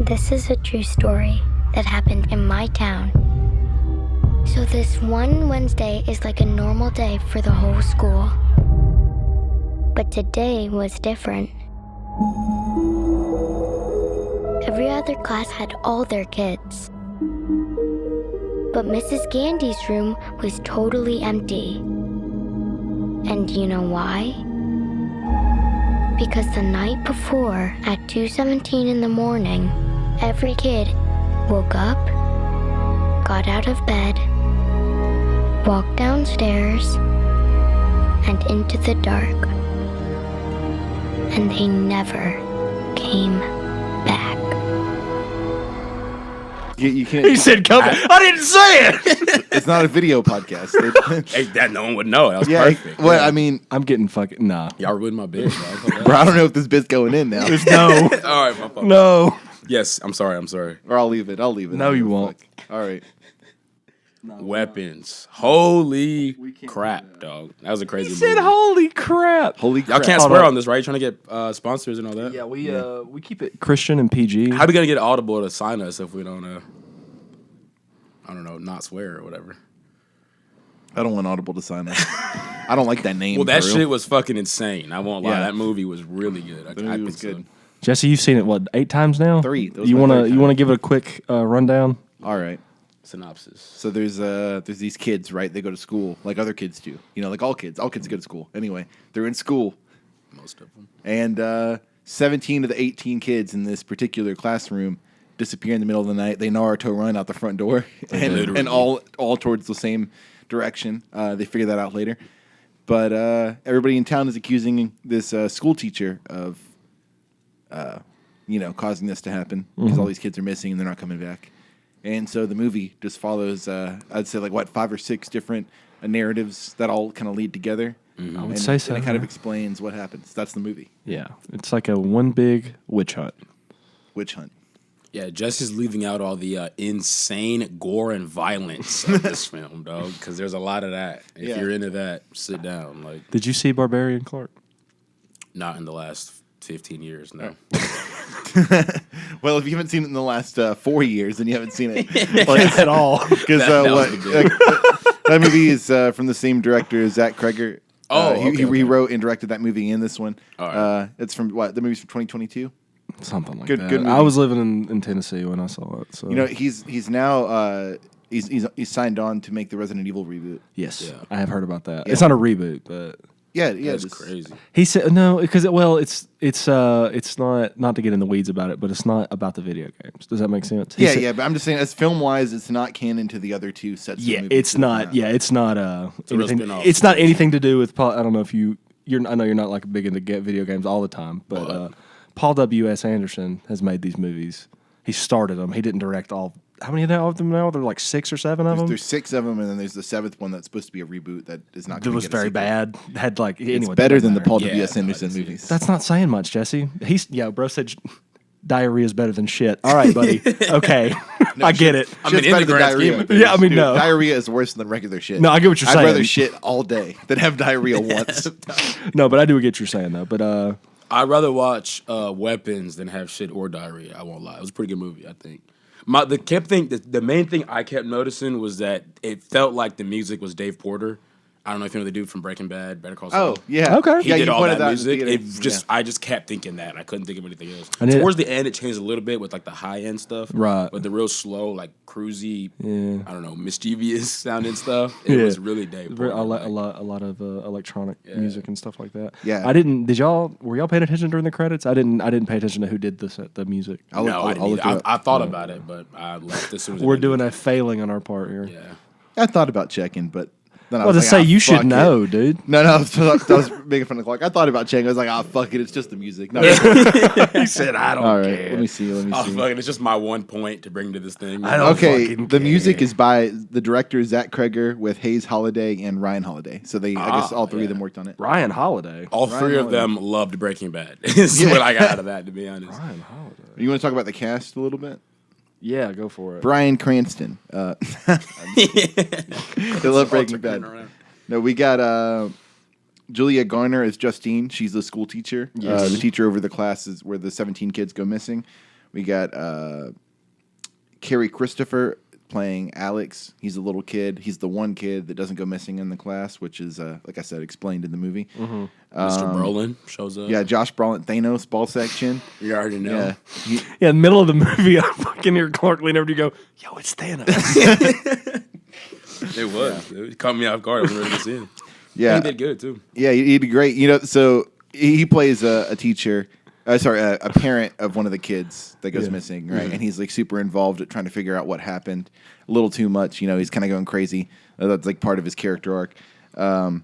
This is a true story that happened in my town. So this one Wednesday is like a normal day for the whole school. But today was different. Every other class had all their kids. But Mrs. Gandy's room was totally empty. And you know why? Because the night before, at 2:17 in the morning, every kid woke up, got out of bed, walked downstairs, and into the dark. And they never came back. You can't. He said, "Come." I didn't say it. It's not a video podcast. Hey, that no one would know. That was Yeah, perfect. well, Yeah. I mean, I'm getting fucking nah. Y'all ruined my bit, bro. bro, I don't know if this bit's going in now, No, All right, my fault. no. Yes, I'm sorry. or I'll leave it. I'll leave it. No, you won't. All right. Weapons. Holy crap, dog. That was a crazy He said, movie. "Holy crap!" Holy Y'all crap. can't Hold swear on. on this, right? You're trying to get sponsors and all that? Yeah, we keep it Christian and PG. How are we going to get Audible to sign us if we don't, I don't know, not swear or whatever? I don't want Audible to sign that. I don't like that name. Well, that for real. shit was fucking insane. I won't lie. Yeah. That movie was really good. The movie was good. Jesse, you've seen it what 8 times now? 3. That was You my wanna third you time. wanna give it a quick rundown? All right. Synopsis. So there's these kids, right? They go to school like other kids do. You know, like all kids. All kids go to school. Anyway, they're in school, Most of them. and 17 of the 18 kids in this particular classroom disappear in the middle of the night. They Naruto run out the front door, Literally. and all towards the same direction. They figure that out later. But everybody in town is accusing this school teacher of, causing this to happen because all these kids are missing and they're not coming back. And so the movie just follows, I'd say, 5 or 6 different narratives that all kind of lead together. I would say so. And it kind of yeah. explains what happens. That's the movie, Yeah, it's like a one big witch hunt. Witch Hunt. Yeah, Jesse's leaving out all the insane gore and violence of this film, dog, because there's a lot of that. If Yeah. you're into that, sit down. Like, Did you see Barbarian Clark? not in the last 15 years, no. Well, if you haven't seen it in the last 4 years, then you haven't seen it At all. because That was the that movie is from the same director as Zach Cregger. Oh, he okay. rewrote and directed that movie and this one. All right. It's from what? The movie's from 2022. Something like Good- that. good movie. I was living in Tennessee when I saw it. So You know, he's now he's signed on to make the Resident Evil reboot. yes, Yeah. I have heard about that. Yeah. It's not a reboot, but Yeah, That's it's crazy. he said no because it's not to get in the weeds about it, but it's not about the video games. Does that make sense? He Yeah, said- yeah, but I'm just saying, as film wise, it's not canon to the other 2 sets. Yeah, of movies it's that have not. come out. Yeah, it's not. a real Anything, spin-off it's not situation. anything to do with. I don't know if you're. I know you're not like big into video games all the time, but Paul W.S. Anderson has made these movies. He started them. He didn't direct all. How many of them now? There are like 6 or 7 of them. There's 6 of them, and then there's the 7th one that's supposed to be a reboot that is not. That gonna was get a very sequel. bad. Had like It's anyway. better doesn't than the matter. Paul Yeah, W.S. no, Anderson it's- movies. That's not saying much, Jesse. Bro said diarrhea is better than shit. All right, buddy. Okay, I get it. I mean, Shit's in better the than grand scheme diarrhea. of things. Yeah, I mean, Dude, no. diarrhea is worse than regular shit. No, I get what you're I'd saying. rather shit all day than have diarrhea once. No, but I do get what you're saying though. But I'd rather watch Weapons than have shit or diarrhea. I won't lie. It was a pretty good movie, I think. The main thing I kept noticing was that it felt like the music was Dave Porter. I don't know if you know the dude from Breaking Bad, Better Call Saul. Oh, yeah. Okay. He Yeah, did you all pointed that out in the music. theater. I just kept thinking that. I couldn't think of anything else. And Towards the end, it changed a little bit with like the high end stuff, Right. But the real slow, like cruisy, Yeah. I don't know, mischievous sounding stuff. It Yeah. was really Dave Porter. a like- lot of electronic music and stuff like that. Yeah. Were y'all paying attention during the credits? I didn't pay attention to who did the music. I'll look- No, I I'll didn't look either. it up. I thought about it, but I left as soon as it We're ended. doing a failing on our part here. Yeah. I thought about checking, but then I Well, was to like, say "Ah, you should fuck it." know, dude. No, I was making fun of the clock. I thought about checking. I was like, fuck it. It's just the music. No, He said, "I don't all right. care." Let me see. Oh, fucking, it's just my one point to bring to this thing. I don't Okay, fucking the music care. is by the director Zach Cregger with Hayes Holiday and Ryan Holiday. So I guess all 3 of them worked on it. Ryan Holiday. All Ryan 3 of Holiday. them loved Breaking Bad. Is Yeah. what I got out of that, to be honest. Ryan Holiday. You want to talk about the cast a little bit? Yeah, go for it. Bryan Cranston. They love Breaking Bad. No, we got Julia Garner as Justine. She's the school teacher. Yes. The teacher over the classes where the 17 kids go missing. We got Carrie Christopher playing Alex. He's a little kid. He's the one kid that doesn't go missing in the class, which is, like I said, explained in the movie. Mr. Brolin shows up. Yeah, Josh Brolin, Thanos, ball sack chin. You already know. Yeah, Yeah, in the middle of the movie, I fucking hear Clark lean over to you go, yo, it's Thanos. It was. It caught me off guard. I wasn't ready to see him. yeah, He did good, too. yeah. He did great. You know, so he plays a teacher. A parent of one of the kids that goes missing, right? And he's like super involved at trying to figure out what happened. A little too much, you know. He's kind of going crazy. That's like part of his character arc. I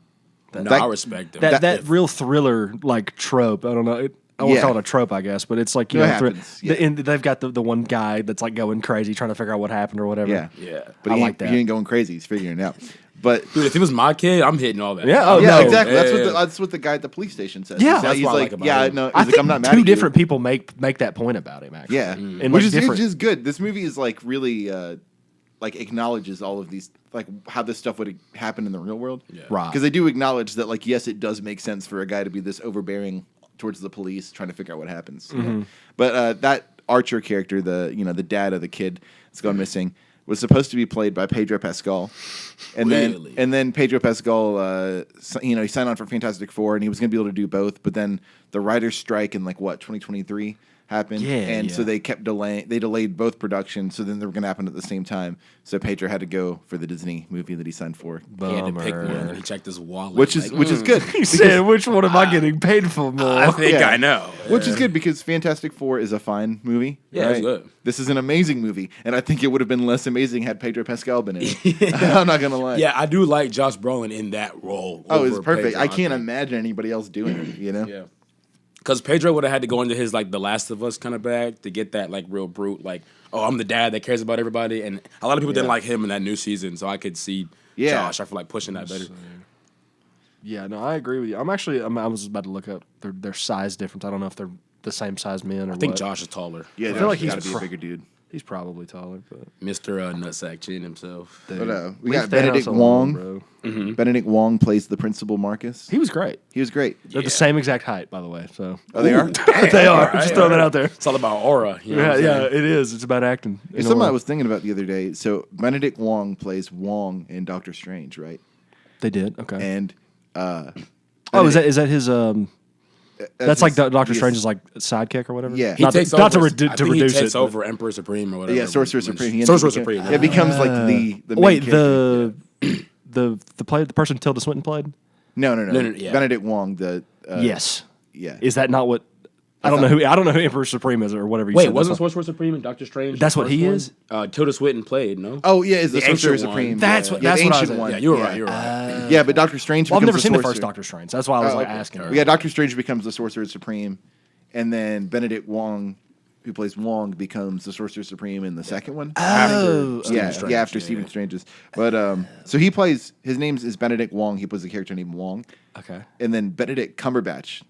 respect him. that real thriller like trope. I don't know. I won't Yeah. call it a trope, I guess, but it's like you It know, happens, yeah. they've got the one guy that's like going crazy trying to figure out what happened or whatever. Yeah, Yeah. But I he like ain't, that. he ain't going crazy. He's figuring it out. But Dude, if it was my kid, I'm hitting all that. Yeah, oh, yeah, no. exactly. Yeah. That's what the guy at the police station says. Yeah. he's, That's he's what I like, like about yeah, him. no. He's I like, think I'm not mad two at you. different people make that point about him. Actually, Yeah, and which like different. is good. This movie is like really like acknowledges all of these, like how this stuff would happen in the real world. Yeah. Right. Because they do acknowledge that, like, yes, it does make sense for a guy to be this overbearing towards the police, trying to figure out what happens. You know? But that Archer character, the dad of the kid that's gone missing, was supposed to be played by Pedro Pascal, and Really? then Pedro Pascal, he signed on for Fantastic Four, and he was going to be able to do both. But then the writers' strike in 2023 happened, so they kept delaying. They delayed both productions, so then they were going to happen at the same time. So Pedro had to go for the Disney movie that he signed for, He had to pick Bummer. one, and he checked his wallet. which is good. He said, "Which one am I getting paid for more?" I think Yeah. I know. Which is good because Fantastic Four is a fine movie. Yeah, right? it's good. This is an amazing movie, and I think it would have been less amazing had Pedro Pascal been in it. I'm not gonna lie. Yeah, I do like Josh Brolin in that role. Oh, it's over perfect. Pedro, I can't think. imagine anybody else doing it. You know. Yeah. Because Pedro would have had to go into his like The Last of Us kind of bag to get that like real brute, like, oh, I'm the dad that cares about everybody. And a lot of people didn't like him in that new season, so I could see Josh, I feel like, pushing that better. Yeah, no, I agree with you. I was about to look up their size difference. I don't know if they're the same size men or I think what. Josh is taller. Yeah, I feel like he's he's got to be a bigger dude. He's probably taller, but Mr. Nutsack Chin himself. dude, But we leave got Thanos Benedict alone, Wong. bro. Benedict Wong plays the principal Marcus. He was great. He was great. They're the same exact height, by the way. So Oh, they are. they are. Alright, Just throwing that out there. It's all about aura. You know what I'm Yeah, saying? it is. It's about acting. It's something I was thinking about the other day. So Benedict Wong plays Wong in Doctor Strange, right? They did. Okay. And is that his? That's like Doctor yes. Strange's like sidekick or whatever. Yeah. He not takes to, not to, over. redu- I to think he reduce takes it. over Emperor Supreme or whatever. Yeah, Sorcerer Supreme. He Sorcerer ends up Supreme. becoming- It becomes like the main Wait, character. the person Tilda Swinton played. No. yeah. Benedict Wong. The Yes. yeah. Is that not what? I don't know who Emperor Supreme is or whatever. You Wait, said. wasn't That's Sorcerer Supreme in Doctor Strange? That's the what he first is? one? Tilda Swinton played, no? Oh yeah, is the The Sorcerer ancient one. Supreme? That's what- yeah, that's the what I ancient was- one. Yeah, you were right. You were right. Yeah, but Doctor Strange. Well, I've becomes never seen the first sorcerer. Doctor Strange. That's why I was like okay. asking. Yeah, Doctor Strange becomes the Sorcerer Supreme, and then Benedict Wong, who plays Wong, becomes the Sorcerer Supreme in the second one. Oh, yeah, Strange, after yeah, Stephen yeah. Strange's. But so he plays. His name is Benedict Wong. He plays a character named Wong, okay. and then Benedict Cumberbatch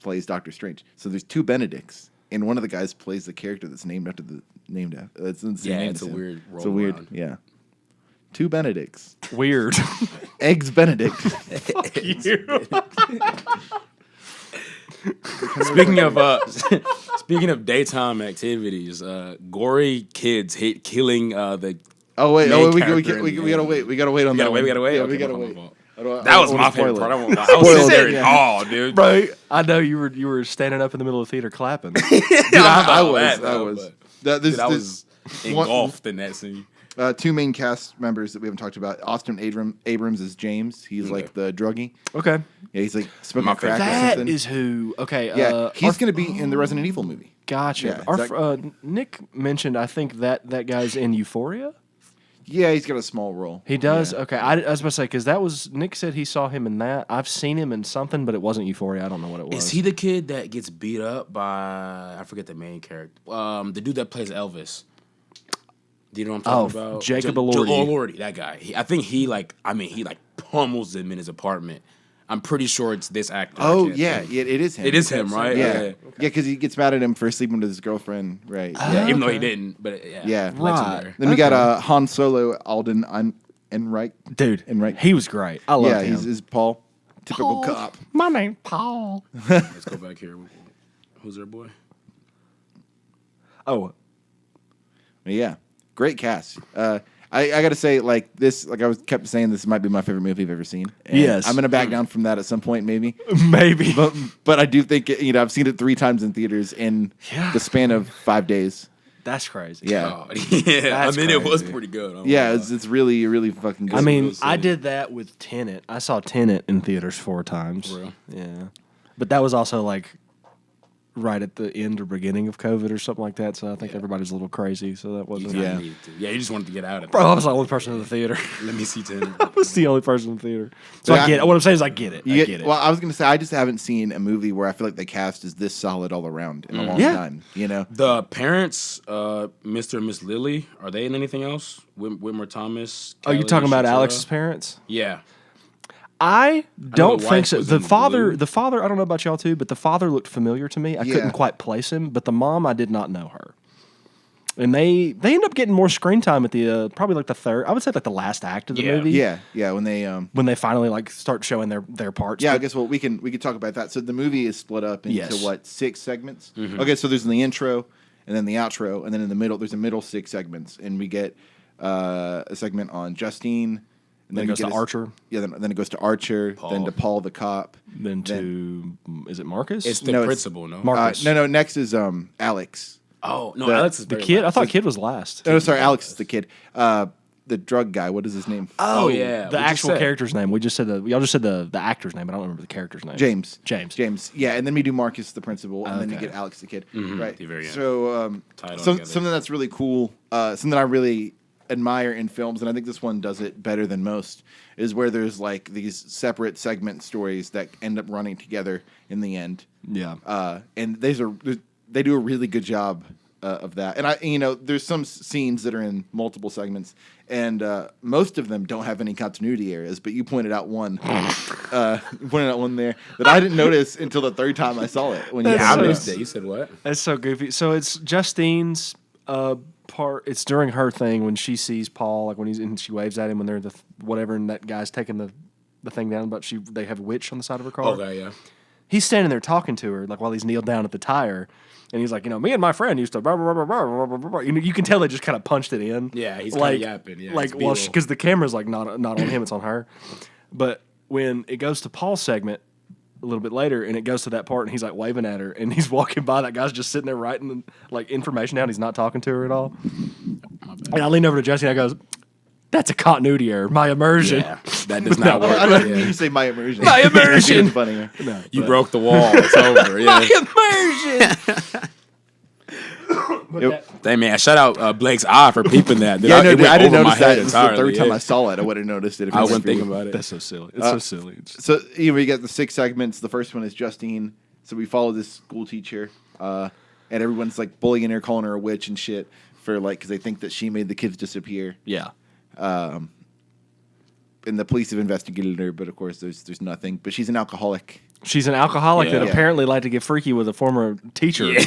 plays Doctor Strange. So there's two Benedicts, and one of the guys plays the character that's named after. That's insane. Yeah, name it's to a him. weird It's a weird. roll-around. Yeah. Two Benedicts. Weird. Eggs Benedict. Speaking of daytime activities, gory kids hate killing the. Oh wait! main Oh, we character gotta wait. We gotta wait on that. We one. gotta wait. Yeah, Okay, we gotta my wait. fault. I don't That was wanna my spoil favorite it. part. I won't lie. I was Spoil sitting there it, in yeah. awe, dude. Bro, I know you were standing up in the middle of the theater clapping. Dude, I was. though, was. but- This, Dude, I this- was engulfed in that scene. two main cast members that we haven't talked about. Austin Abrams is James. He's like the druggie. Okay. Yeah, he's like smoking My crack or That something. is who. Okay. yeah, he's going to be in the Resident Evil movie. Gotcha. Yeah, Nick mentioned, I think that guy's in Euphoria. Yeah, he's got a small role. He does. Yeah. Okay, I was about to say because that was Nick said he saw him in that. I've seen him in something, but it wasn't Euphoria. I don't know what it was. Is he the kid that gets beat up by I forget the main character? The dude that plays Elvis. Do you know what I'm talking about? Jacob Elordi. Elordi, that guy. I think he pummels him in his apartment. I'm pretty sure it's this actor. I Oh can't yeah, think. it is him. It is him, right? Yeah, yeah, because he gets mad at him for sleeping with his girlfriend. Right. Yeah, even though he didn't, but yeah. Yeah. Legendary. Then we got Han Solo, Alden Enright. Dude, Enright. he was great. I love Yeah, him. he's Paul, typical cop. My name Paul. Let's go back here. Who's their boy? Oh, yeah, great cast. I got to say, like this, like kept saying, this might be my favorite movie I've ever seen. And yes, I'm gonna back down from that at some point, maybe. Maybe, but I do think I've seen it 3 times in theaters in the span of 5 days. That's crazy. Yeah, That's it was crazy. pretty good. Yeah, it's really really fucking good. I mean, I did that with Tenet. I saw Tenet in theaters 4 times. For real? Yeah, but that was also like right at the end or beginning of COVID or something like that. So I think everybody's a little crazy. So that wasn't. Yeah, you just wanted to get out of it. Bro, I was the only person in the theater. Let me see Tenet. I was the only person in the theater. So I get it. What I'm saying is I get it. I get it. Well, I was gonna say I just haven't seen a movie where I feel like the cast is this solid all around in a long time. The parents, Mr. and Miss Lily, are they in anything else? Whitmer Thomas. Are you Kelly, talking about Shakira? Alex's parents? Yeah. I don't the think wife so. was The in father, Blue. the father. I don't know about y'all too, but the father looked familiar to me. I couldn't quite place him, but the mom, I did not know her. And they end up getting more screen time at the probably like the third. I would say like the last act of the movie. Yeah. When they finally like start showing their parts. Yeah, But I guess we can talk about that. So the movie is split up into what 6 segments? Mm-hmm. Okay, so there's the intro and then the outro, and then in the middle there's a middle 6 segments, and we get a segment on Justine. And then it goes to Archer. Yeah, then it goes to Archer, then to Paul the cop. Then to is it Marcus? It's the principal, no? Marcus. No. Next is Alex. Oh, no, Alex is the very kid. last. I thought Kid was last. No, sorry, Alex is the kid. The drug guy. What is his name? Oh, yeah. The actual character's name. We just said y'all just said the actor's name. I don't remember the character's name. James. Yeah, and then we do Marcus the principal, and then you get Alex the kid. Right. At the very end. So something that's really cool, something that I really admire in films, and I think this one does it better than most, is where there's like these separate segment stories that end up running together in the end. Yeah. And they do a really good job of that. And there's some scenes that are in multiple segments, and most of them don't have any continuity areas. But you pointed out one, there that I didn't notice until the 3rd time I saw it. I missed it. You said what? That's so goofy. So it's Justine's part. It's during her thing when she sees Paul, like when she waves at him when they're whatever, and that guy's taking the thing down. But they have a witch on the side of her car. Okay, yeah. He's standing there talking to her, like while he's kneeled down at the tire, and he's like, me and my friend used to. Blah, blah, blah, blah, blah, blah, blah. You can tell they just kind of punched it in. Yeah, he's like, kind of yapping. Yeah, like, well, because the camera's like not on him, it's on her. But when it goes to Paul's segment a little bit later, and it goes to that part, and he's like waving at her, and he's walking by. That guy's just sitting there writing like information down. He's not talking to her at all. And I lean over to Jesse, and I goes, "That's a continuity error. My immersion. Yeah, that does not work. I don't mean you say my immersion. My immersion. It's funnier. No, You broke the wall. It's over. Yeah. My immersion." Hey, man, shout out Blake's eye for peeping that. Yeah, it went I didn't over my notice that. head This is the entirely. 3rd time I saw it. I would have noticed it. If I it wasn't for you. thinking about it. That's so silly. It's so silly. So we get the 6 segments. The first one is Justine. So we follow this school teacher, and everyone's like bullying her, calling her a witch and shit for because they think that she made the kids disappear. Yeah. And the police have investigated her, but of course there's nothing. But she's an alcoholic. She's an alcoholic that Yeah. apparently liked to get freaky with a former teacher. Yeah.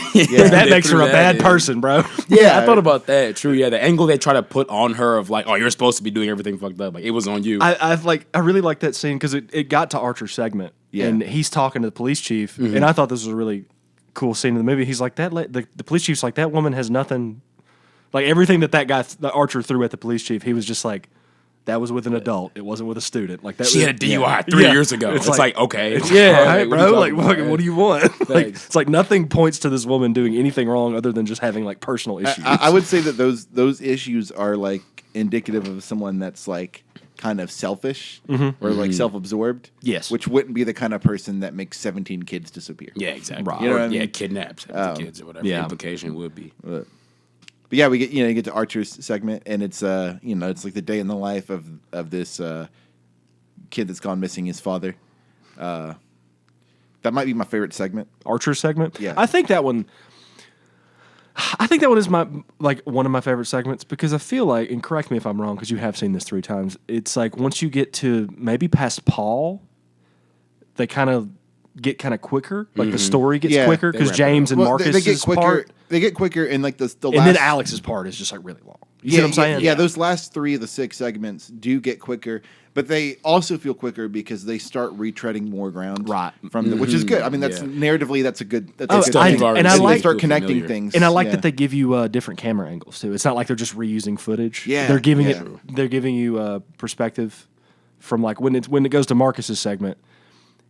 That They makes her threw a that bad in. person, bro. Yeah, I thought about that. True. Yeah, the angle they try to put on her of like, oh, you're supposed to be doing everything fucked up. Like it was on you. I really like that scene because it got to Archer's segment, and he's talking to the police chief, and I thought this was a really cool scene in the movie. He's like the police chief's like, that woman has nothing, like everything that guy the Archer threw at the police chief. He was just like, that was with an adult. It wasn't with a student. Like that. She had a DUI 3 years ago. It's like okay, yeah, all right, what bro. are Like, you talking about, what do you want? Like, Thanks. it's like nothing points to this woman doing anything wrong other than just having like personal issues. I would say that those issues are like indicative of someone that's like kind of selfish or like self-absorbed. Yes. Which wouldn't be the kind of person that makes 17 kids disappear. Yeah, exactly. Right. You know Or, what I mean? Yeah, kidnaps the kids or whatever the implication would be. But yeah, we get you get to Archer's segment, and it's it's like the day in the life of this kid that's gone missing, his father. That might be my favorite segment. Archer's segment. Yeah. I think that one is one of my favorite segments because I feel like, and correct me if I'm wrong because you have seen this 3 times. It's like once you get to maybe past Paul, they kind of get kind of quicker. Like the story gets quicker because wrap it James up. and Marcus's they get quicker. part, They get quicker, and like the and last, then Alex's part is just like really long. You see what I'm saying? Yeah, those last 3 of the 6 segments do get quicker, but they also feel quicker because they start retreading more ground, Right. From which is good. I mean, that's narratively that's a good. That's a good I- thing. and I They like- start connecting familiar. things, And I like that they give you different camera angles too. It's not like they're just reusing footage. Yeah, they're giving yeah. they're giving you perspective from like when it goes to Marcus's segment,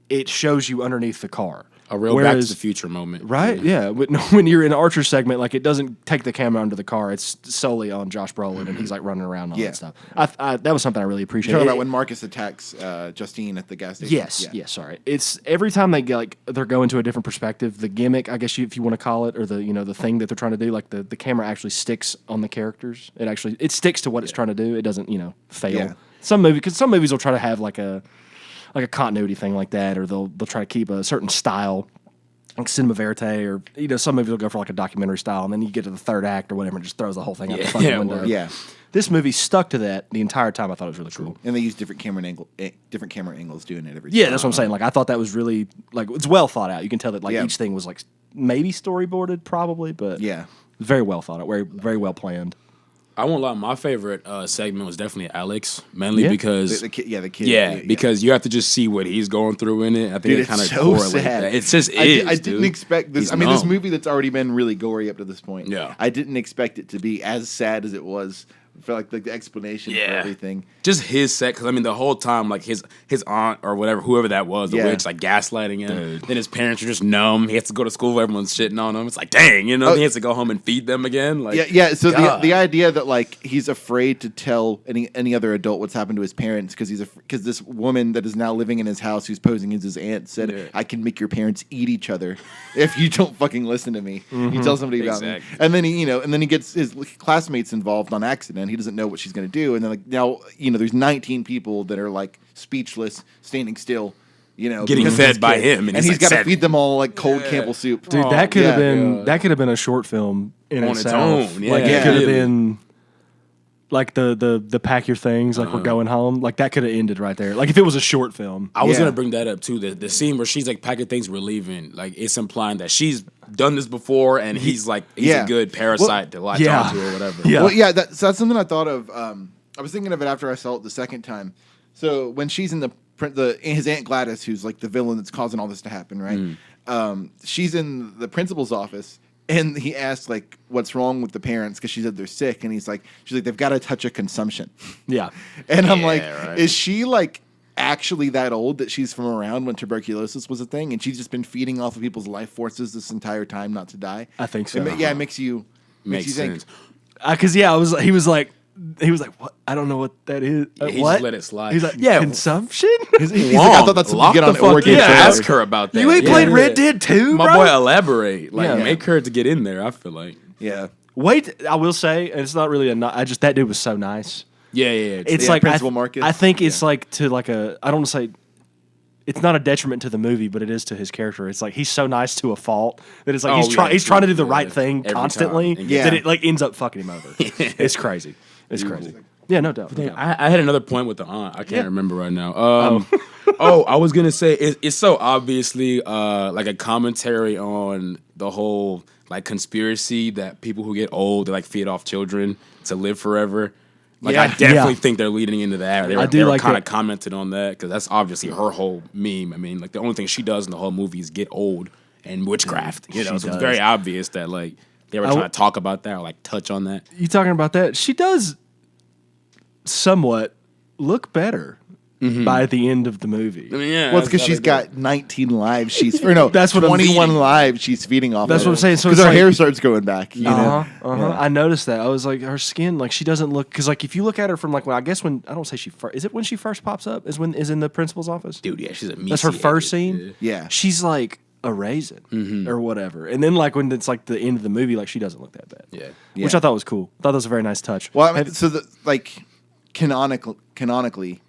it shows you underneath the car. A real Back to the Future moment. Right? Yeah. When you're in Archer's segment, like it doesn't take the camera under the car. It's solely on Josh Brolin, and he's like running around and all that stuff. That was something I really appreciated. You're talking about when Marcus attacks Justine at the gas station. Yes. Sorry. It's every time they get they're going to a different perspective. The gimmick, I guess if you want to call it, or the thing that they're trying to do, like the camera actually sticks on the characters. It sticks to what it's trying to do. It doesn't fail. Yeah. Some movies will try to have like a continuity thing like that, or they'll try to keep a certain style, like cinema verite, or some movies will go for like a documentary style, and then you get to the third act or whatever, and just throws the whole thing out the fucking window. Yeah. This movie stuck to that the entire time. I thought it was really cool. And they use different camera angles doing it every. Yeah, time. that's what I'm saying. Like I thought that was really it's well thought out. You can tell that each thing was like maybe storyboarded, probably, but very well thought out, very very well planned. I won't lie, my favorite segment was definitely Alex, mainly because the kid. Because you have to just see what he's going through in it. I think it kind of so correlates. sad. That. It's just I didn't expect this. He's this numb. movie that's already been really gory up to this point. Yeah. I didn't expect it to be as sad as it was. For like the explanation for everything. Just his set, because the whole time, like his aunt or whatever, whoever that was, the witch, like gaslighting him. Dude. Then his parents are just numb. He has to go to school, everyone's shitting on him. It's like, dang, he has to go home and feed them again. Like, So God. the idea that like he's afraid to tell any other adult what's happened to his parents because this woman that is now living in his house who's posing as his aunt said, "I can make your parents eat each other if you don't fucking listen to me." You tell somebody about me, and then he gets his classmates involved on accident. He doesn't know what she's going to do, and then like now there's 19 people that are like speechless, standing still, getting fed by him, and he's got to feed them all like cold Campbell soup. Dude, that could have been a short film in on itself. its own. Yeah, like it could have been like the pack your things, like we're going home. Like that could have ended right there. Like if it was a short film. I was gonna bring that up too. The scene where she's like packing things, we're leaving. Like it's implying that she's done this before, and he's a good parasite to latch onto or whatever. Yeah. Well, that's something I thought of. I was thinking of it after I saw it the second time. So when she's in his Aunt Gladys, who's like the villain that's causing all this to happen, right? She's in the principal's office, and he asks like, "What's wrong with the parents?" Because she said they're sick, and she's like, "They've got a touch of consumption." Yeah, and I'm like, is she like actually that old that she's from around when tuberculosis was a thing, and she's just been feeding off of people's life forces this entire time not to die? I think so. It makes you Makes sense. think. Because he was like, "What? I don't know what that is." He what? just let it slide. He's like, Yeah. consumption." He's like, I thought that's something you get on the Oregon Yeah, Trail. ask her about that. You ain't played Red Dead 2, My bro? boy, elaborate. Like, Yeah. make her to get in there. I feel like. Yeah. Wait, I will say, and it's not really that dude was so nice. Yeah. It's Yeah, like Principal Marcus. I think it's like to like I don't want to say it's not a detriment to the movie, but it is to his character. It's like he's so nice to a fault that it's like he's trying to do the right thing Every constantly time. that it like ends up fucking him over. It's crazy. It's crazy. Yeah, no doubt. I had another point with the aunt. I can't remember right now. I was gonna say it's so obviously like a commentary on the whole like conspiracy that people who get old they like feed off children to live forever. Like I definitely think they're leading into that. They were like kind of that. commented on that because that's obviously her whole meme. I mean, like the only thing she does in the whole movie is get old and witchcraft. So it's very obvious that like they were trying to talk about that or like touch on that. You talking about that? She does somewhat look better by the end of the movie. I mean, yeah, Well, it's because she's got 19 lives. That's what I'm 21 feeding. lives she's feeding off. That's what I'm saying. So because it's her like- hair starts going back. You know? I noticed that. I was like, her skin, like she doesn't look because like if you look at her from like I don't say she first. Is it when she first pops up? Is in the principal's office? Dude, yeah, she's a That's her first scene. Yeah. She's like a raisin or whatever, and then like when it's like the end of the movie, like she doesn't look that bad. Yeah. Which I thought was cool. I thought that was a very nice touch. Well, I mean, so canonically,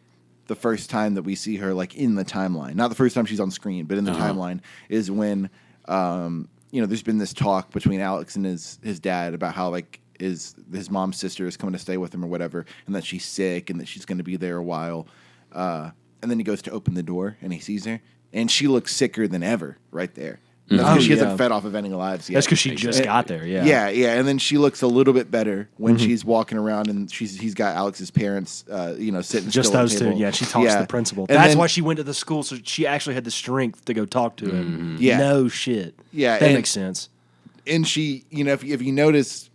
the first time that we see her like in the timeline, not the first time she's on screen, but in the timeline, is when there's been this talk between Alex and his dad about how like his mom's sister is coming to stay with him or whatever, and that she's sick and that she's going to be there a while. And then he goes to open the door and he sees her, and she looks sicker than ever right there. That's because she hasn't fed off of any lives yet. That's because she just got there. Yeah, and then she looks a little bit better when she's walking around and he's got Alex's parents, sitting just still those at the table. two. Yeah, she talks to the principal. And That's then, why she went to the school, so she actually had the strength to go talk to him. Yeah. No shit. Yeah, that makes sense. And she, if you notice,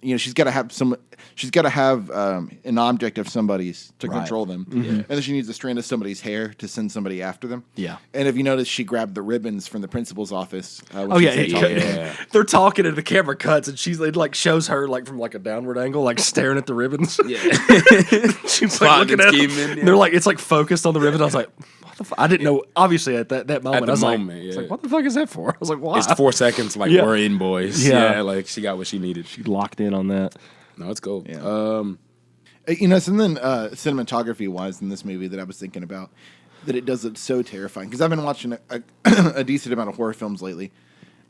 she's got to have an object of somebody's to control them, and then she needs a strand of somebody's hair to send somebody after them. Yeah. And if you notice, she grabbed the ribbons from the principal's office. They're talking and the camera cuts, and it shows her from a downward angle, staring at the ribbons. Yeah. She's looking at them. They're it's focused on the ribbon. I was like, I didn't know. Obviously, at that moment, I was like, "What the fuck is that for?" I was like, "Why?" It's 4 seconds. We're in, boys. Yeah. She got what she needed. She locked in on that. No, it's cool. Yeah. Something cinematography wise in this movie that I was thinking about that it does it so terrifying because I've been watching a decent amount of horror films lately.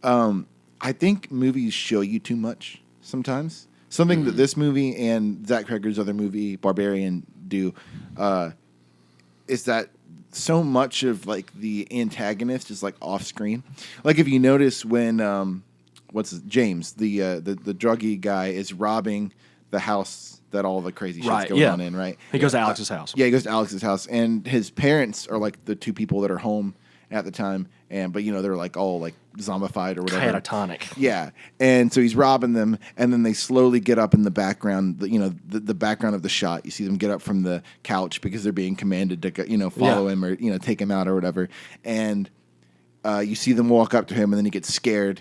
I think movies show you too much sometimes. Something that this movie and Zach Cregger's other movie Barbarian do is that so much of the antagonist is off screen. If you notice when James the druggy guy is robbing the house that all the crazy shit's going on in, right? He goes to Alex's house. Yeah, he goes to Alex's house, and his parents are the two people that are home at the time, but they're all zombified or whatever. Catatonic. Yeah, and so he's robbing them, and then they slowly get up in the background. The background of the shot. You see them get up from the couch because they're being commanded to follow him or take him out or whatever. And you see them walk up to him, and then he gets scared,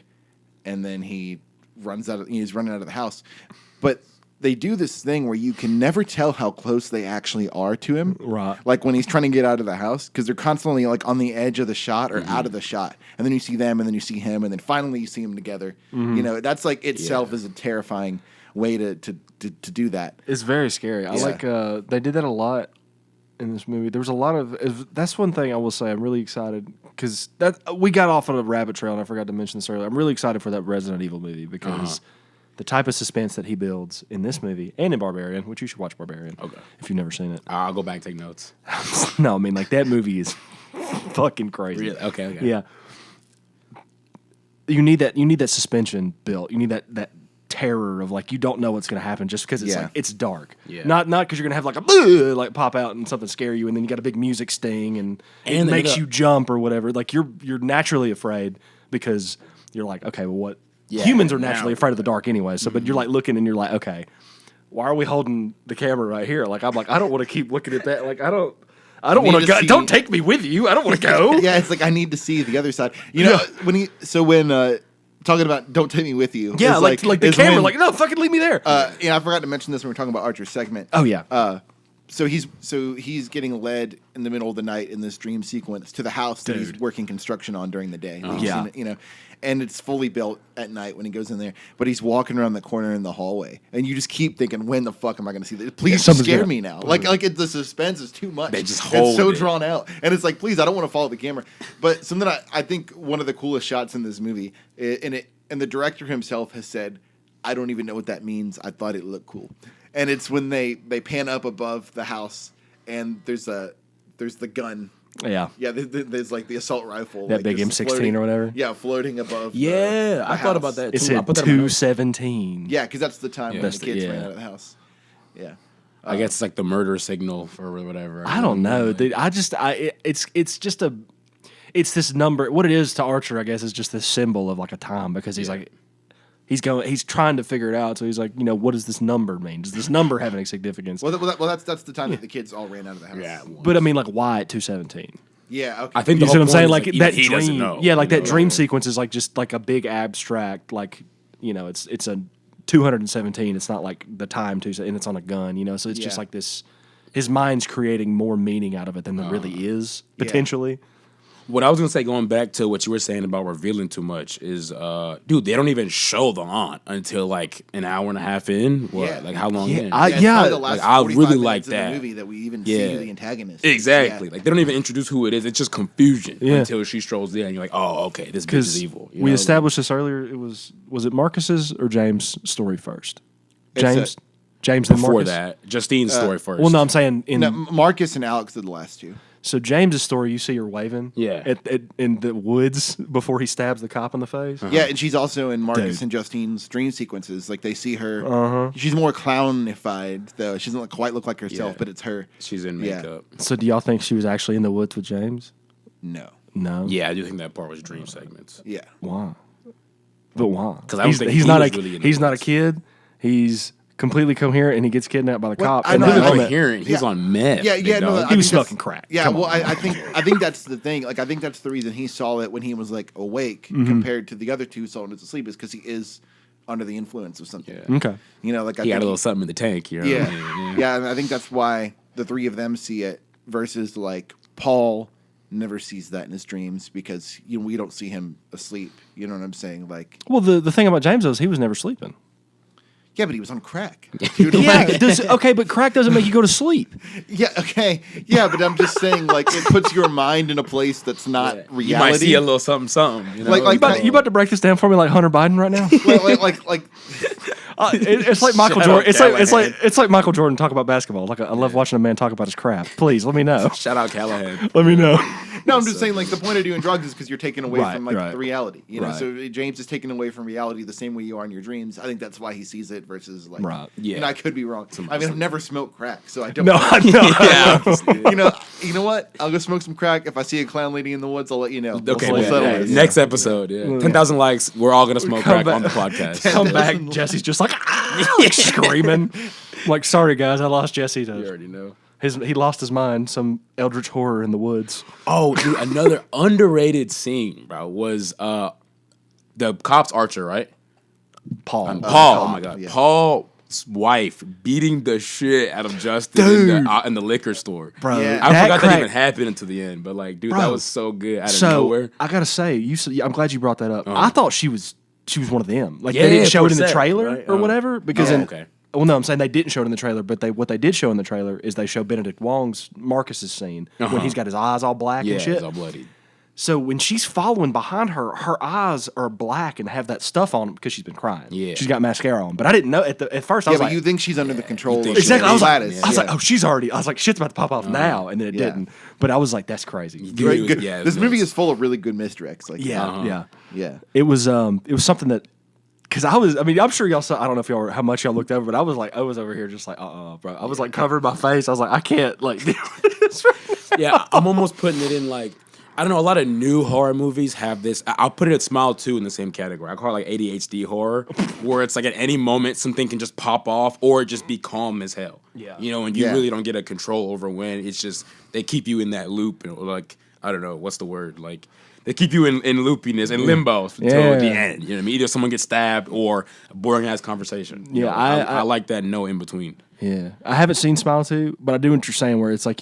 and then he runs out. He's running out of the house, but they do this thing where you can never tell how close they actually are to him. Right. When he's trying to get out of the house, because they're constantly on the edge of the shot or out of the shot. And then you see them, and then you see him, and then finally you see them together. That's itself is a terrifying way to do that. It's very scary. Yeah. They did that a lot in this movie. There was a lot of, that's one thing I will say I'm really excited, because we got off on a rabbit trail, and I forgot to mention this earlier. I'm really excited for that Resident Evil movie, because the type of suspense that he builds in this movie and in Barbarian, which you should watch Barbarian if you've never seen it. I'll go back and take notes. No, I mean, that movie is fucking crazy. Really? Okay. Yeah. You need that suspension built. You need that terror of you don't know what's going to happen just because it's it's dark. Yeah. Not because you're going to have a pop out and something scare you, and then you got a big music sting and it makes you jump or whatever. You're naturally afraid because you're okay, well, what? Yeah, humans are naturally afraid of the dark anyway. So, but you're looking and you're okay, why are we holding the camera right here? I don't want to keep looking at that. I don't want to go. Don't take me with you. I don't want to go. Yeah, it's I need to see the other side. When talking about don't take me with you. Yeah, the camera, no, fucking leave me there. I forgot to mention this when we were talking about Archer's segment. Oh yeah. So he's getting led in the middle of the night in this dream sequence to the house that he's working construction on during the day. And it's fully built at night when he goes in there. But he's walking around the corner in the hallway, and you just keep thinking, when the fuck am I going to see this? Please scare me now. The suspense is too much. They just hold it's so it. drawn out, and it's please, I don't want to follow the camera. But something I think one of the coolest shots in this movie, and the director himself has said, I don't even know what that means. I thought it looked cool. And it's when they pan up above the house, and there's the gun. Yeah. Yeah, there's the assault rifle. That big M16 or whatever. Yeah, floating above. Yeah, I thought about that too. It said 217. Yeah, because that's the time when the kids ran out of the house. Yeah. I guess it's the murder signal for whatever. I don't know. It's just it's this number. What it is to Archer, I guess, is just this symbol of a time, because he's he's trying to figure it out. So he's what does this number mean? Does this number have any significance? Well, that's the time that the kids all ran out of the house. Yeah, but I mean, why at 217? Yeah, okay. I think you see what I'm saying? That he dream, doesn't know. Yeah, that dream sequence is just a big abstract. It's a 217. It's not the time and it's on a gun. So it's just this. His mind's creating more meaning out of it than there really is potentially. What I was gonna say, going back to what you were saying about revealing too much, is, dude, they don't even show the aunt until an hour and a half in. What? Yeah. How long in? The last I really like in that the movie that we even see the antagonist. Exactly. Yeah. They don't even introduce who it is. It's just confusion until she strolls in, and you're oh, okay, this bitch is evil. We established this earlier. It was it Marcus's or James' story first? James then before Marcus? that, Justine's story first. Well, no, I'm saying Marcus and Alex did the last two. So James's story, you see her waving, Yeah. in the woods before he stabs the cop in the face. Yeah, and she's also in Marcus Dude. and Justine's dream sequences. Like they see her. She's more clownified though. She doesn't quite look like herself, Yeah. but it's her. She's in Yeah. makeup. So do y'all think she was actually in the woods with James? No. No. Yeah, I do think that part was dream segments. Yeah. Why? But why? 'Cause I don't think he's he not was a really in the he's not a woods. kid. He's completely coherent, and he gets kidnapped by the Well, cop. I And know, then I the know. moment- Hearing he's Yeah. on meth. Yeah, big yeah, no, dog. I He think was that's- smoking crack. Yeah, Come well, on. I think that's the thing. Like, I think that's the reason he saw it when he was like awake, compared to the other two saw it as asleep, is because he is under the influence of something. Yeah. Okay. You know, like I He got think a little something in the tank. You know yeah, what I mean? yeah, and I think that's why the three of them see it versus like Paul never sees that in his dreams because we don't see him asleep. You know what I'm saying? Like, Well, the thing about James is he was never sleeping. yeah, but he was on crack. Dude, Yeah. like- Okay, but crack doesn't make you go to sleep. yeah, okay, yeah, but I'm just saying, like, it puts your mind in a place that's not reality. You might see a little something, something. You know? Like- You about to break this down for me like Hunter Biden right now? like It's like Michael Shut up, Jordan. Callahan. It's like Michael Jordan talk about basketball. Like I love watching a man talk about his craft. Please let me know. Shout out Callahan. Let me know. No, I'm just saying, like, the point of doing drugs is because you're taken away Right, from, like, right. the reality. You know, Right. so James is taken away from reality the same way you are in your dreams. I think that's why he sees it versus, like, Right. Yeah. And I could be wrong. I mean, I've never smoked crack, so I don't No, know. I know. Yeah. You know what? I'll go smoke some crack. If I see a clown lady in the woods, I'll let you know. Okay, We'll yeah, settle yeah. this. Next episode, yeah. 10,000 likes. We're all gonna smoke Come crack on the back. podcast. Come back. Jesse's just like, like screaming. Like, sorry guys, I lost Jesse. You already know. He lost his mind. Some eldritch horror in the woods. Oh, dude, another underrated scene, bro, was the cop's Archer, right? Paul. Paul. Oh my god, yeah. Paul's wife beating the shit out of Justin in the liquor store. Bro, Yeah. I forgot that crack- even happened until the end, but like, dude, Bro. that was so good out of So nowhere. I gotta say, I'm glad you brought that up. I thought she was one of them. Like Yeah, they didn't show it in the Percent, trailer right? or whatever because okay. Well, no, I'm saying they didn't show it in the trailer, but what they did show in the trailer is they show Benedict Wong's Marcus's scene when he's got his eyes all black Yeah, and shit. it's all bloody. So when she's following behind her, her eyes are black and have that stuff on them because she's been crying. Yeah. She's got mascara on, but I didn't know at first. I Yeah, was but like, you think she's under the control think of exactly. I was like, Gladys. I was Yeah. like, oh, she's already. I was like, shit's about to pop off now, and then it Yeah. didn't. But I was like, that's crazy. Dude, Right, it was- good. yeah, it This was movie nuts. is full of really good misdirects. Like, Yeah. yeah. It was something that because I mean, I'm sure y'all saw. I don't know if y'all how much y'all looked over, but I was over here just like, bro. I was like covering my face. I was like, I can't like do this right now. Yeah, I'm almost putting it in like I don't know. A lot of new horror movies have this. I'll put it at Smile 2 in the same category. I call it like ADHD horror, where it's like at any moment something can just pop off or just be calm as hell. Yeah. You know, and you Yeah. really don't get a control over when it's just they keep you in that loop and like I don't know what's the word like. They keep you in loopiness and limbo until Yeah. the end. You know what I mean? Either someone gets stabbed or a boring ass conversation. You Yeah, know, I I like that no in between. Yeah, I haven't seen Smile 2, but I do what you're saying. Where it's like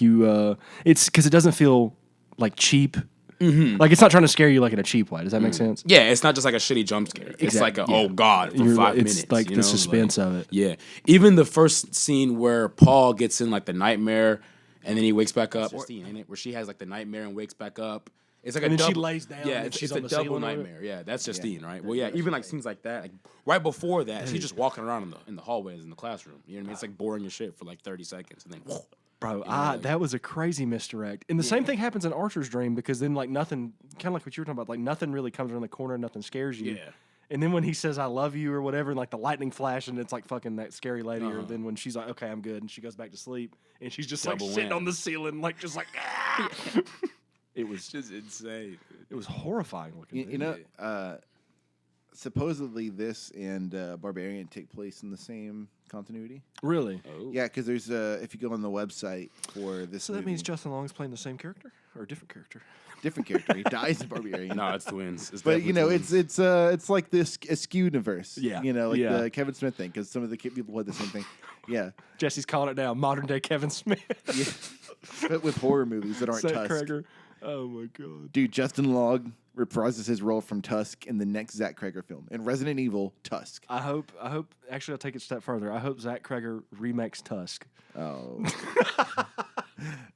it's because it doesn't feel like cheap. Mm-hmm. Like it's not trying to scare you like in a cheap way. Does that make sense? Yeah, it's not just like a shitty jump scare. It's Exactly, like a yeah. oh god for You're 5 like- it's minutes. like you the know? suspense of it. Yeah, even the first scene where Paul gets in like the nightmare and then he wakes back up. Justine, ain't it? Where she has like the nightmare and wakes back up. It's like And a then she double, lays down Yeah, and it's she's a on the double ceiling of it. nightmare. Yeah, that's Justine, right? Well, yeah, even like scenes like that. Like right before that, she's just walking around in the hallways in the classroom. You know what I mean? It's like boring your shit for like 30 seconds and then. Whoa. Bro, that was a crazy misdirect. And the same thing happens in Archer's dream because then like nothing, kind of like what you were talking about, like nothing really comes around the corner, nothing scares you. Yeah. And then when he says "I love you" or whatever, and like the lightning flash, and it's like fucking that scary lady, or then when she's like, "Okay, I'm good," and she goes back to sleep, and she's just Double like sitting whammy. on the ceiling, like just like. It was Just insane. it was horrifying looking. You know, supposedly this and Barbarian take place in the same continuity. Really? Oh. Yeah, because there's if you go on the website for this, So that movie, means Justin Long's playing the same character or a different character? different character. He dies in Barbarian. No, it's twins. It's But you know, definitely it's like this askew universe. Yeah. you know, like Yeah. the Kevin Smith thing, because some of the people had the same thing. Yeah, Jesse's calling it now. Modern day Kevin Smith. but with horror movies that aren't Zach Tusk. Cregger. Oh my god. Dude, Justin Long reprises his role from Tusk in the next Zach Cregger film. In Resident Evil, Tusk. I hope. Actually, I'll take it a step further. I hope Zach Cregger remakes Tusk. Oh.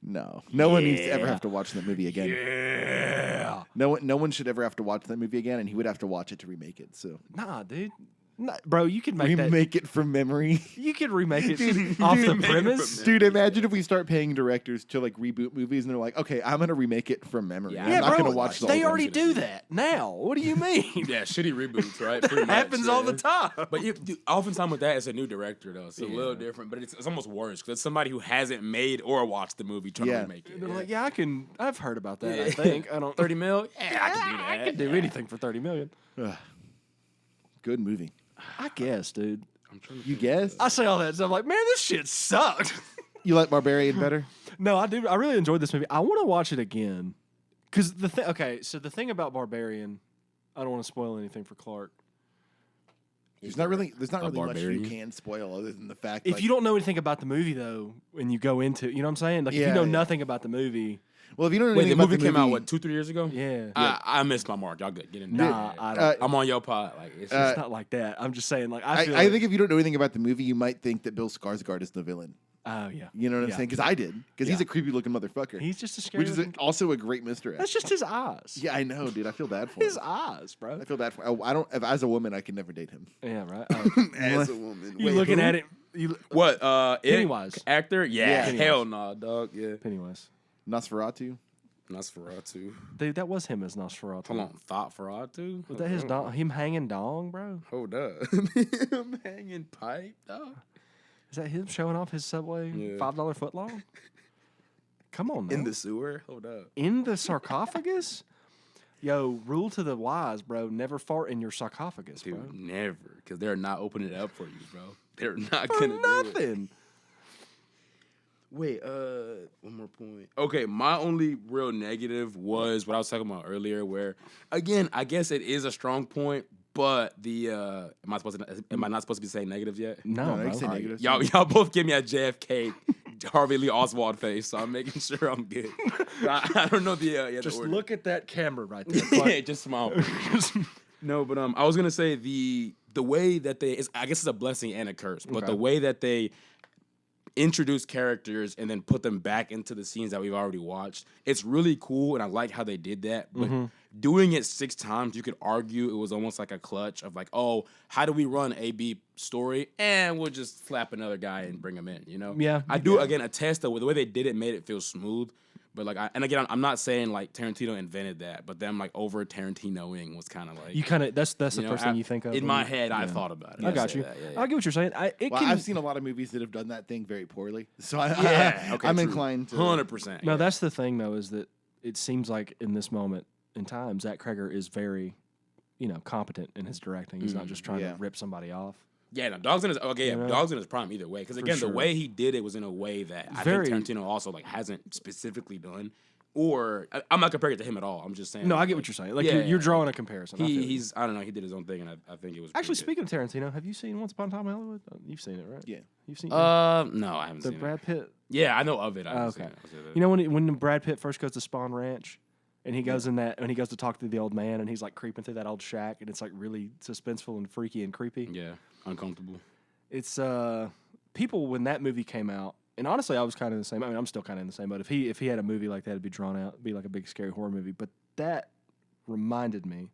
No. No one needs to ever have to watch that movie again. Yeah. No one should ever have to watch that movie again, and he would have to watch it to remake it. So Nah, dude. Bro, you could make remake it from memory. You could remake it off the premise. Dude, imagine if we start paying directors to like reboot movies and they're like, okay, I'm gonna remake it from memory. Yeah, I'm not gonna watch the They whole already thing. do that now. What do you mean? Yeah, shitty reboots, right? Pretty It much, happens all the time. But oftentimes with that, it's a new director though. It's a little different, but it's almost worse because it's somebody who hasn't made or watched the movie trying to remake it. They're like, I've heard about that. I think I don't 30 mil. Yeah, I can do that. I could do anything for 30 million. Good movie. I guess, dude. You guess? I say all that, so I'm like, man, this shit sucked. You like Barbarian better? No, I do. I really enjoyed this movie. I want to watch it again because the thing. Okay, so the thing about Barbarian, I don't want to spoil anything for Clark. There's not really much barbarian. you can spoil other than the fact. If you don't know anything about the movie, though, when you go into, you know what I'm saying? Like, if you know nothing about the movie. well, if you don't know Wait, anything the about movie came out, what, 2-3 years ago? Yeah. I missed my mark. Y'all good. Get in there. Nah, I don't. I'm on your pod. Like, it's It's not like that. I'm just saying, like, I feel I think if you don't know anything about the movie, you might think that Bill Skarsgård is the villain. oh, yeah. You know what I'm saying? Because I did. Because he's a creepy looking motherfucker. He's just a scary which is looking- also a great misdirect. That's just his eyes. Yeah, I know, dude. I feel bad for His him. eyes, bro. I feel bad for. I don't. As a woman, I can never date him. Yeah, right. As a woman, You looking at it. What? Pennywise. Actor? Yeah. Pennywise. Hell no, dog. Yeah. Pennywise. Nosferatu. Nosferatu. Dude, that was him as Nosferatu. Hold on. Thought Feratu? Was that his dong? Him hanging dong, bro? Hold up. I'm hanging pipe, dog. Is that him showing off his Subway Yeah. $5 footlong? Come on, now. In the sewer? Hold up. In the sarcophagus? Yo, rule to the wise, bro. Never fart in your sarcophagus, bro. Dude, never. Because they're not opening it up for you, bro. They're not For going to do it. nothing. Wait, one more point. Okay, my only real negative was what I was talking about earlier, where again, I guess it is a strong point, but the am I not supposed to be saying negatives yet? No, No, bro. you say negatives. Y'all both give me a JFK Harvey Lee Oswald face, so I'm making sure I'm good. I don't know the Just order. look at that camera right there. Yeah, just smile. No, but I was gonna say the way that I guess it's a blessing and a curse, but the way that they introduce characters and then put them back into the scenes that we've already watched, it's really cool, and I like how they did that. But doing it 6 times, you could argue it was almost like a clutch of like, oh, how do we run a B story, and we'll just slap another guy and bring him in, you know? Yeah. I do again attest though, the way they did it made it feel smooth. But like, I'm not saying like Tarantino invented that, but them like over Tarantinoing was kind of like You kind of that's the you know, first thing you think of in my head. I thought about it. I got say you. that, yeah, I get what you're saying. I've seen a lot of movies that have done that thing very poorly, so Yeah, okay, I'm true. inclined to 100%. No, that's the thing though, is that it seems like in this moment in time, Zach Cregger is very, competent in his directing. He's not just trying to rip somebody off. Yeah, no, Dog's in his know? Dog's in his prime either way. Because again, sure. the way he did it was in a way that I Very- think Tarantino also like hasn't specifically done. Or I'm not comparing it to him at all. I'm just saying. No, I like, get what you're saying. Like yeah, you're yeah. drawing a comparison. I feel you. He's I don't know. He did his own thing, and I think it was Actually, pretty good. speaking of Tarantino, have you seen Once Upon a Time in Hollywood? You've seen it, right? Yeah. You've seen No, I haven't the seen Brad it. Pitt. Yeah, I know of it. I haven't seen Okay. it. I'll say that. You know when Brad Pitt first goes to Spawn Ranch, and he goes in that, and he goes to talk to the old man, and he's like creeping through that old shack, and it's like really suspenseful and freaky and creepy. Yeah, uncomfortable. It's people when that movie came out, and honestly, I was kind of in the same. I mean, I'm still kind of in the same boat. If he had a movie like that, it'd be drawn out, it'd be like a big scary horror movie. But that reminded me.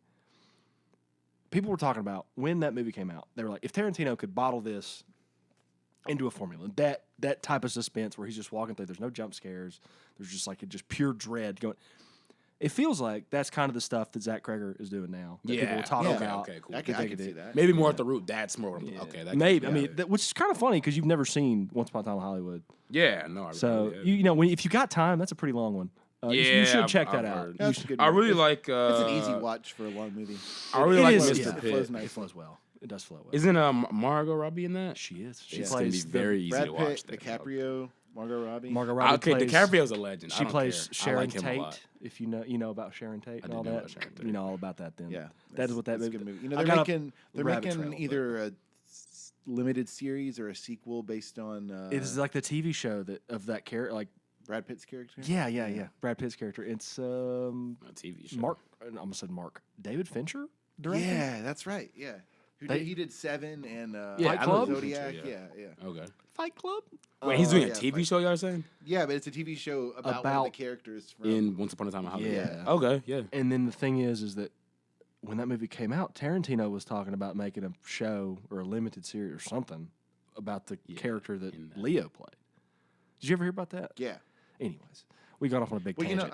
People were talking about when that movie came out. They were like, if Tarantino could bottle this into a formula, that type of suspense where he's just walking through, there's no jump scares, there's just like just pure dread going. It feels like that's kind of the stuff that Zach Cregger is doing now. That people were talking about. Okay, cool. I can see that. Maybe more at the root. That's more. Okay, that Maybe. yeah. I mean, which is kind of funny because you've never seen Once Upon a Time in Hollywood. Yeah, no. So yeah. if you got time, that's a pretty long one. You should check that I've out. heard. That's a good I movie. really like. It's an easy watch for a long movie. I really It like is, Mr. yeah. It Pitt. flows nice. It flows well. It does flow well. Isn't Margot Robbie in that? She is. She It's gonna be plays very easy Brad to watch. Pitt, that. DiCaprio, Margot Robbie. Margot Robbie. Okay, plays, DiCaprio's a legend. She I don't plays care. I Sharon like him a lot. Tate. If you know about Sharon Tate and do all know that, about Sharon Tate. you know all about that. Then Yeah, that is what that that's a movie. good movie. You know, I they're got making rabbit trail, either a limited series or a sequel based on It's like the TV show of that character, like Brad Pitt's character. yeah. Brad Pitt's character. It's A TV show. Mark. I almost said Mark. David Fincher. Directing? Yeah, that's right. Yeah, he did Seven and Fight Club? Zodiac. Yeah. Yeah. Okay. Fight Club. Wait, he's doing a yeah, TV like- show. Y'all saying Yeah, but it's a TV show about one of the characters from. in Once Upon a Time in Hollywood. Yeah. Okay. Yeah. And then the thing is that when that movie came out, Tarantino was talking about making a show or a limited series or something about the character that Leo played. Did you ever hear about that? Yeah. Anyways, we got off on a big tangent.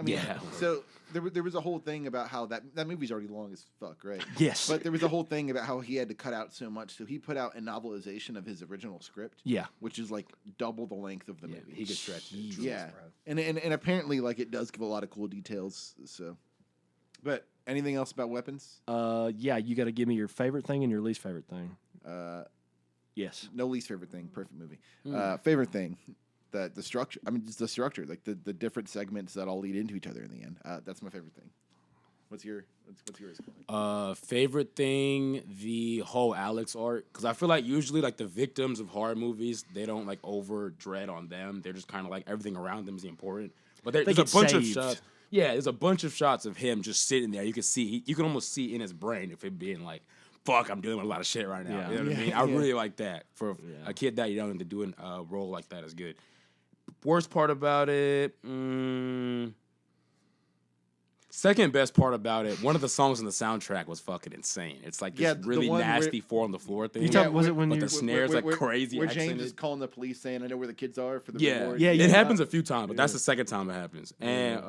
So there was a whole thing about how that movie's already long as fuck, right? Yes. But there was a whole thing about how he had to cut out so much, so he put out a novelization of his original script. Yeah. Which is like double the length of the movie. He could stretch it. Yeah. And apparently, like, it does give a lot of cool details. So, but anything else about weapons? Yeah, you got to give me your favorite thing and your least favorite thing. Yes. No least favorite thing. Perfect movie. Favorite thing. The structure. I mean, just the structure, like the different segments that all lead into each other in the end. That's my favorite thing. What's yours? Favorite thing, the whole Alex arc, because I feel like usually like the victims of horror movies, they don't like over dread on them. They're just kind of like everything around them is important. But there's a bunch of shots. Yeah, there's a bunch of shots of him just sitting there. You can see, you can almost see in his brain if it being like, fuck, I'm dealing with a lot of shit right now. Yeah. You know what I mean? I really like that. For a kid that young to do a role like that is good. Worst part about it, second best part about it, one of the songs in the soundtrack was fucking insane. It's like this really nasty four on the floor thing. Was it when the snares like crazy? Where James is calling the police saying, "I know where the kids are for the reward." Yeah, it happens a few times, but that's the second time it happens. And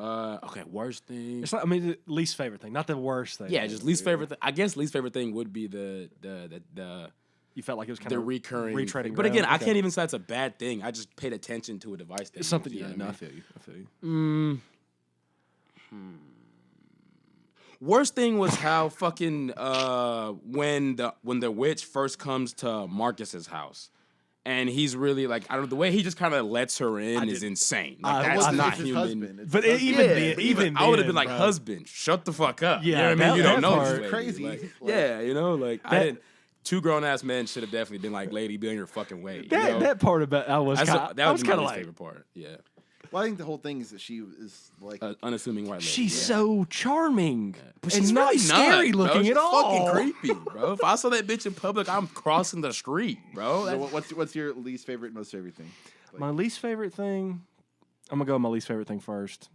okay, worst thing. It's not, I mean, the least favorite thing, not the worst thing. Yeah, just least favorite thing. I guess least favorite thing would be the. You felt like it was kind the of retreading. But But again, I can't even say it's a bad thing. I just paid attention to a device. It's something. You know Yeah, what I I mean? feel you. Worst thing was how fucking when the witch first comes to Marcus's house, and he's really like, I don't know, the way he just kind of lets her in is insane. Like, that's not his human. husband. But even I would have then, been like, bro. husband, shut the fuck up. Yeah, you know what I mean? You that don't know part- this lady. Crazy. Like, Like- yeah, you know, like I didn't. Two grown ass men should have definitely been like, lady, be on your fucking way. You know? That part about I was That kind was my of least like, favorite part. Yeah, Well, I think the whole thing is that she is like unassuming white lady. she's yeah. so charming, But and she's not really scary bro. looking She's at all. fucking creepy, bro. If I saw that bitch in public, I'm crossing the street, bro. So what's your least favorite, most favorite thing? Like, My least favorite thing, I'm gonna go with my least favorite thing first.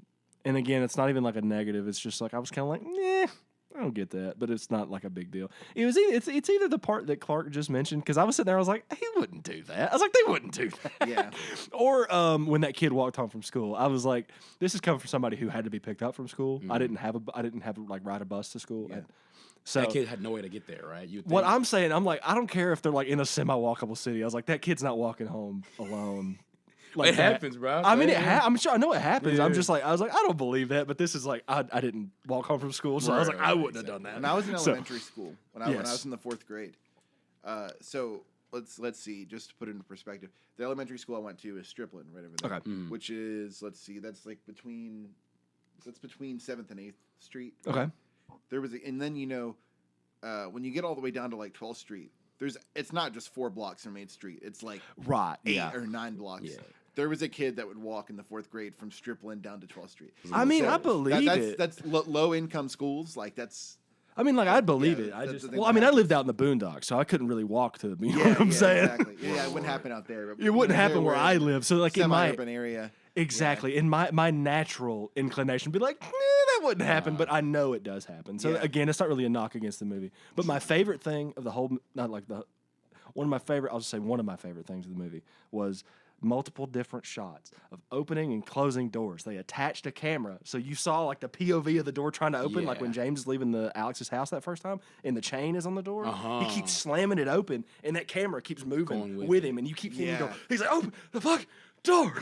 And again, it's not even like a negative. It's just like I was kind of like, nah, I don't get that, but it's not like a big deal. It was it's either the part that Clark just mentioned, because I was sitting there, I was like, he wouldn't do that. I was like, they wouldn't do that. Yeah. Or when that kid walked home from school, I was like, this is coming from somebody who had to be picked up from school. I didn't have like ride a bus to school. Yeah. So that kid had no way to get there, right? what I'm saying, I'm like, I don't care if they're like in a semi-walkable city. I was like, that kid's not walking home alone. Like it that. happens, bro. I mean, I'm sure I know it happens. I'm just like, I was like, I don't believe that, but this is like, I didn't walk home from school, so I was like, I wouldn't have done that. When I was in So- elementary school, when I was in the 4th grade, so let's see, just to put it into perspective, the elementary school I went to is Striplin, right over there, Okay. which is that's like between 7th and 8th Street. Okay. There was, and then when you get all the way down to like 12th Street, it's not just 4 blocks from 8th Street. It's like Right. 8 Yeah. or 9 blocks. Yeah. There was a kid that would walk in the 4th grade from Striplin down to 12th Street. I mean, I believe it. That's low income schools. Like that's. I mean, like, I'd believe Yeah, it. I that's just, the thing well, that I mean, I happens. lived out in the boondocks, so I couldn't really walk to the, you know what I'm saying? Exactly. Yeah, it wouldn't happen out there. But It wouldn't happen there where I live. So, like, in my, semi-urban area. exactly, in my natural inclination would be like, that wouldn't happen, but I know it does happen. So, Yeah. again, it's not really a knock against the movie. But my favorite thing of the whole, not like the, one of my favorite, I'll just say one of my favorite things of the movie was multiple different shots of opening and closing doors. They attached a camera, so you saw like the POV of the door trying to open, like when Yeah. James is leaving Alex's house that first time, and the chain is on the door. Uh-huh. He keeps slamming it open, and that camera keeps moving Going with with him, and you keep seeing him go. Yeah. He's like, "Open the fuck door!"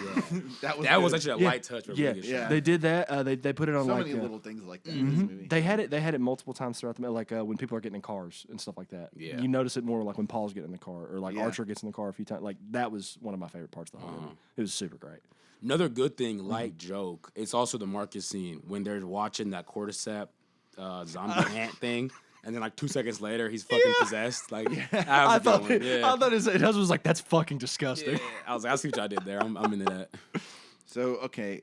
That was That was good. actually a light touch. For Yeah, really good Yeah. shot. they did that. They put it on so like many little things like that in this movie. they had it multiple times throughout the like when people are getting in cars and stuff like that. Yeah. You notice it more like when Paul's getting in the car or like Yeah. Archer gets in the car a few times. Like that was one of my favorite parts of the whole movie. It was super great. Another good thing, light joke, it's also the Marcus scene when they're watching that cordyceps zombie ant thing, and then like 2 seconds later, he's fucking possessed. Like, I thought yeah. his husband was like, "That's fucking disgusting." Yeah. I was like, I see what y'all did there. I'm into that. So okay,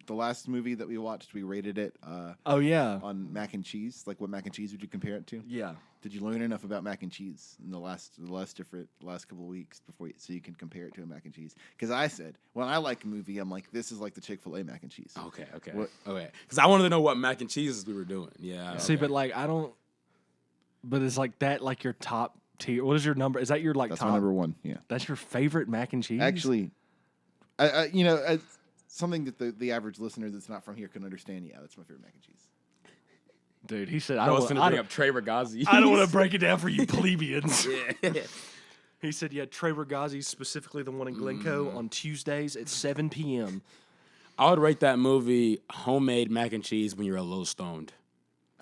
the last movie that we watched, we rated it Oh yeah, on mac and cheese. Like, what mac and cheese would you compare it to? yeah. Did you learn enough about mac and cheese in the last couple of weeks so you can compare it to a mac and cheese? Because I said when I like a movie, I'm like, this is like the Chick-fil-A mac and cheese. Okay. What- Okay. Because I wanted to know what mac and cheeses we were doing. Yeah. See, okay. but like I don't. But is like that like your top tier? What is your number? Is that your like That's top? my number one. Yeah. That's your favorite mac and cheese? Actually, something that the average listener that's not from here can understand. Yeah, that's my favorite mac and cheese. Dude, he said, I was going to bring up Trey Regazzi. I don't want to break it down for you plebeians. Yeah. He said, yeah, Trey Regazzi, specifically the one in Glencoe, on Tuesdays at 7 p.m. I would rate that movie homemade mac and cheese when you're a little stoned.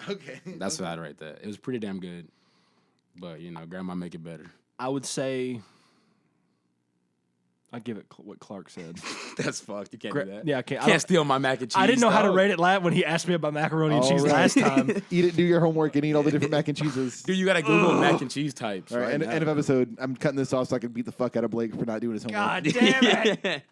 Okay. That's what I'd rate that. It was pretty damn good. But, grandma make it better. I would say I'd give it what Clark said. That's fucked. You can't do that. Yeah, I can't. Can't steal my mac and cheese. I didn't know how to dog. rate it when he asked me about macaroni and cheese last time. Eat it, do your homework, and eat all the different mac and cheeses. Dude, you got to Google mac and cheese types. All right, end of episode. I'm cutting this off so I can beat the fuck out of Blake for not doing his homework. God damn it.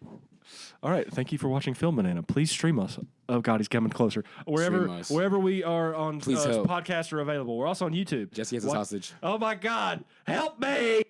All right, thank you for watching Film Banana. Please stream us. Oh God, he's coming closer. Wherever we are on Please help. podcasts are available. We're also on YouTube. Jesse has a sausage. Oh my God, help me!